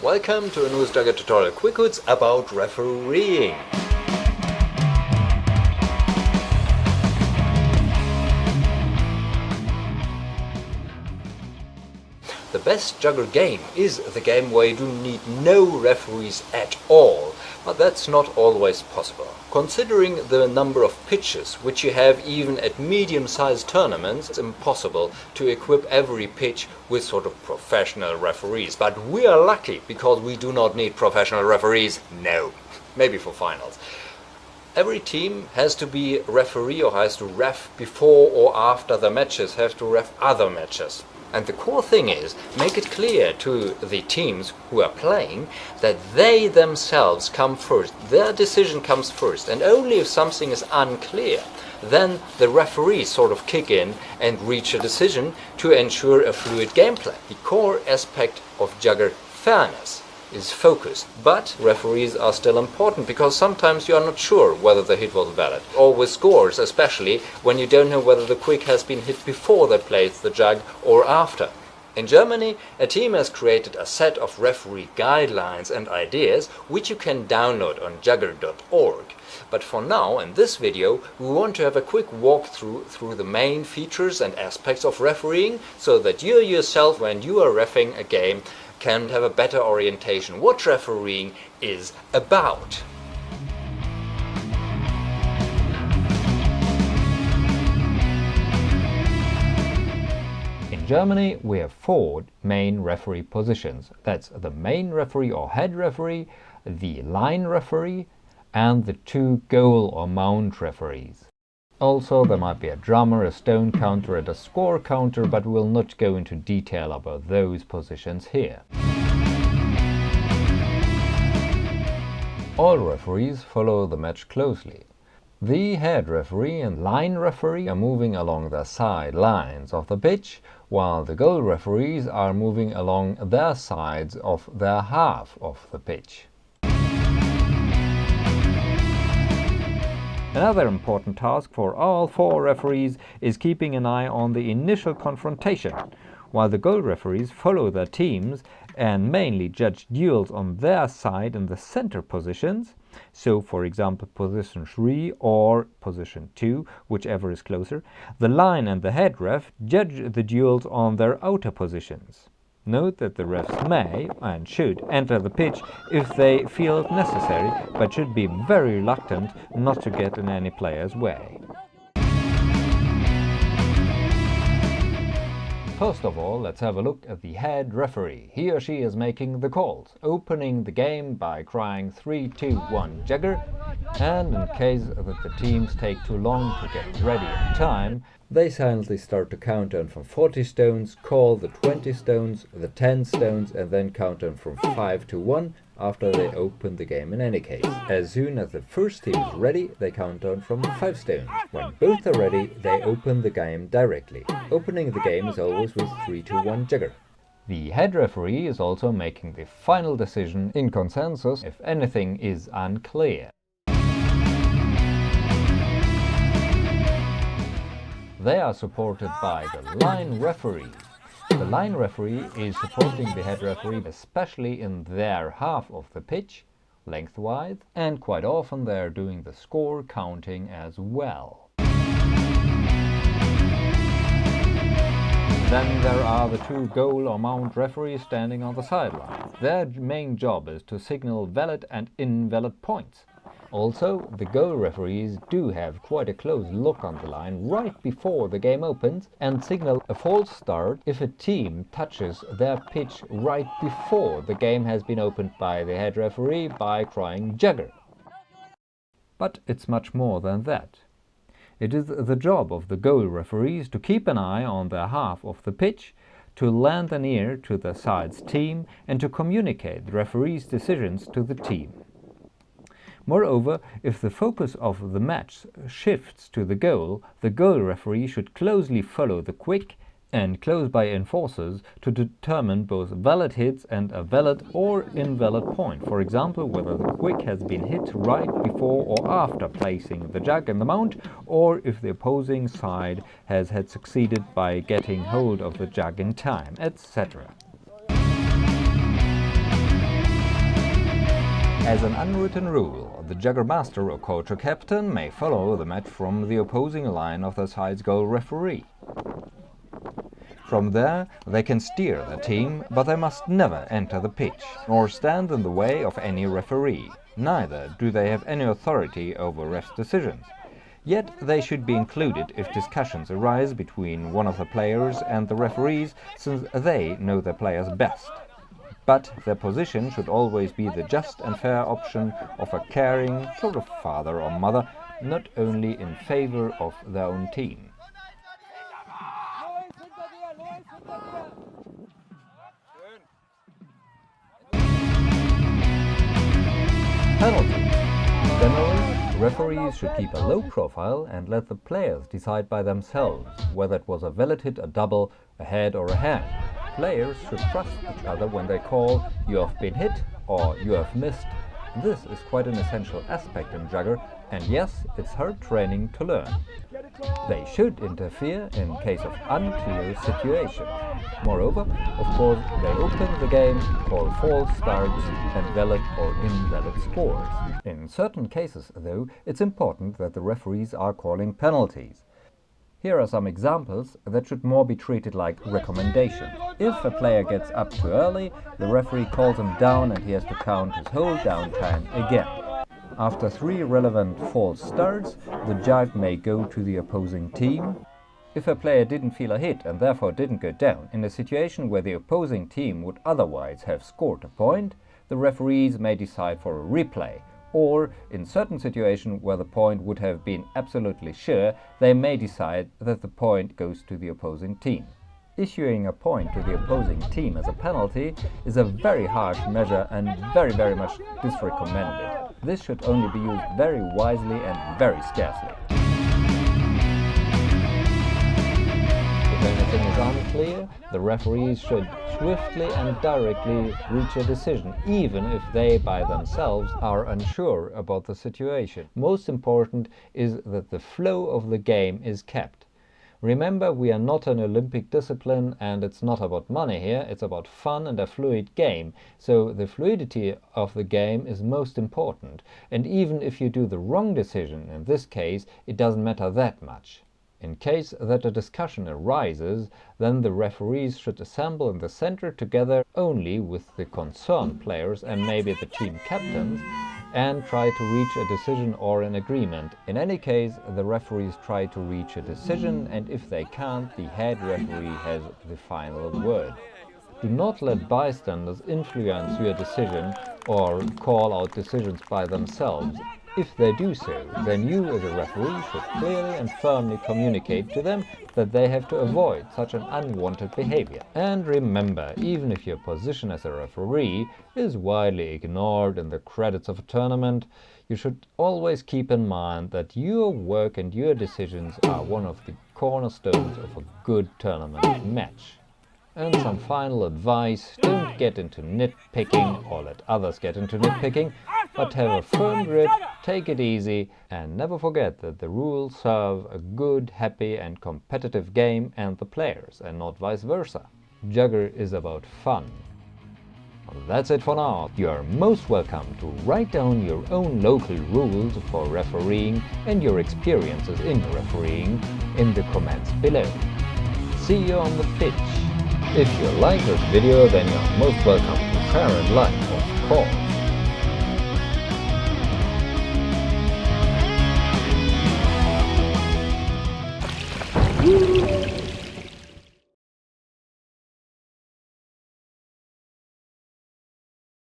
Welcome to a new Jugger tutorial quick hits about refereeing. The best Jugger game is the game where you do need no referees at all, but that's not always possible. Considering the number of pitches which you have even at medium-sized tournaments, it's impossible to equip every pitch with sort of professional referees. But we are lucky because we do not need professional referees. No, maybe for finals. Every team has to be a referee or has to ref before or after the matches, have to ref other matches. And the core thing is, make it clear to the teams who are playing that they themselves come first. Their decision comes first, and only if something is unclear, then the referees sort of kick in and reach a decision to ensure a fluid gameplay. The core aspect of Jugger fairness is focus, but referees are still important because sometimes you are not sure whether the hit was valid, or with scores especially when you don't know whether the quick has been hit before they placed the jug or after. In Germany, a team has created a set of referee guidelines and ideas which you can download on jugger.org. But for now, in this video, we want to have a quick walkthrough through the main features and aspects of refereeing so that you yourself, when you are reffing a game, can have a better orientation what refereeing is about. In Germany, we have 4 main referee positions. That's the main referee or head referee, the line referee, and the 2 goal or mount referees. Also, there might be a drummer, a stone counter and a score counter, but we'll not go into detail about those positions here. All referees follow the match closely. The head referee and line referee are moving along the side lines of the pitch, while the goal referees are moving along their sides of their half of the pitch. Another important task for all 4 referees is keeping an eye on the initial confrontation, while the goal referees follow their teams and mainly judge duels on their side in the center positions, so for example position 3 or position 2, whichever is closer. The line and the head ref judge the duels on their outer positions. Note that the refs may and should enter the pitch if they feel it necessary, but should be very reluctant not to get in any player's way. First of all, let's have a look at the head referee. He or she is making the calls, opening the game by crying 3, 2, 1 Jugger, and in case that the teams take too long to get ready in time, they silently start to count down from 40 stones, call the 20 stones, the 10 stones, and then count down from 5 to 1 after they open the game in any case. As soon as the first team is ready, they count down from 5 stones. When both are ready, they open the game directly. Opening the game is always with 3, 2, 1 Jugger. The head referee is also making the final decision in consensus if anything is unclear. They are supported by the line referee. The line referee is supporting the head referee especially in their half of the pitch, lengthwise, and quite often they are doing the score counting as well. Then there are the 2 goal or mount referees standing on the sideline. Their main job is to signal valid and invalid points. Also, the goal referees do have quite a close look on the line right before the game opens and signal a false start if a team touches their pitch right before the game has been opened by the head referee by crying Jugger. But it's much more than that. It is the job of the goal referees to keep an eye on their half of the pitch, to lend an ear to the side's team and to communicate the referee's decisions to the team. Moreover, if the focus of the match shifts to the goal referee should closely follow the quick and close-by enforcers to determine both valid hits and a valid or invalid point. For example, whether the quick has been hit right before or after placing the jug in the mount, or if the opposing side has had succeeded by getting hold of the jug in time, etc. As an unwritten rule, the Juggermaster or coach or captain may follow the match from the opposing line of the side's goal referee. From there, they can steer the team, but they must never enter the pitch, nor stand in the way of any referee. Neither do they have any authority over ref's decisions. Yet they should be included if discussions arise between one of the players and the referees, since they know their players best. But their position should always be the just and fair option of a caring sort of father or mother, not only in favor of their own team. Penalties. Generally, referees should keep a low profile and let the players decide by themselves whether it was a valid hit, a double, a head or a hand. Players should trust each other when they call "you have been hit" or "you have missed." This is quite an essential aspect in Jugger, and yes, it's hard training to learn. They should interfere in case of unclear situations. Moreover, of course, they open the game, call false starts and valid or invalid scores. In certain cases, though, it's important that the referees are calling penalties. Here are some examples that should more be treated like recommendations. If a player gets up too early, the referee calls him down and he has to count his whole downtime again. After 3 relevant false starts, the judge may go to the opposing team. If a player didn't feel a hit and therefore didn't go down, in a situation where the opposing team would otherwise have scored a point, the referees may decide for a replay. Or, in certain situations where the point would have been absolutely sure, they may decide that the point goes to the opposing team. Issuing a point to the opposing team as a penalty is a very harsh measure and very much disrecommended. This should only be used very wisely and very scarcely. If anything is unclear, the referees should swiftly and directly reach a decision, even if they by themselves are unsure about the situation. Most important is that the flow of the game is kept. Remember, we are not an Olympic discipline and it's not about money here, it's about fun and a fluid game. So the fluidity of the game is most important. And even if you do the wrong decision, in this case, it doesn't matter that much. In case that a discussion arises, then the referees should assemble in the center together only with the concerned players and maybe the team captains, and try to reach a decision or an agreement. In any case, the referees try to reach a decision, and if they can't, the head referee has the final word. Do not let bystanders influence your decision or call out decisions by themselves. If they do so, then you as a referee should clearly and firmly communicate to them that they have to avoid such an unwanted behavior. And remember, even if your position as a referee is widely ignored in the credits of a tournament, you should always keep in mind that your work and your decisions are one of the cornerstones of a good tournament match. And some final advice: don't get into nitpicking or let others get into nitpicking, but have a firm grip, take it easy, and never forget that the rules serve a good, happy and competitive game and the players, and not vice versa. Jugger is about fun. That's it for now. You are most welcome to write down your own local rules for refereeing and your experiences in refereeing in the comments below. See you on the pitch. If you like this video, then you are most welcome to share and like, of course.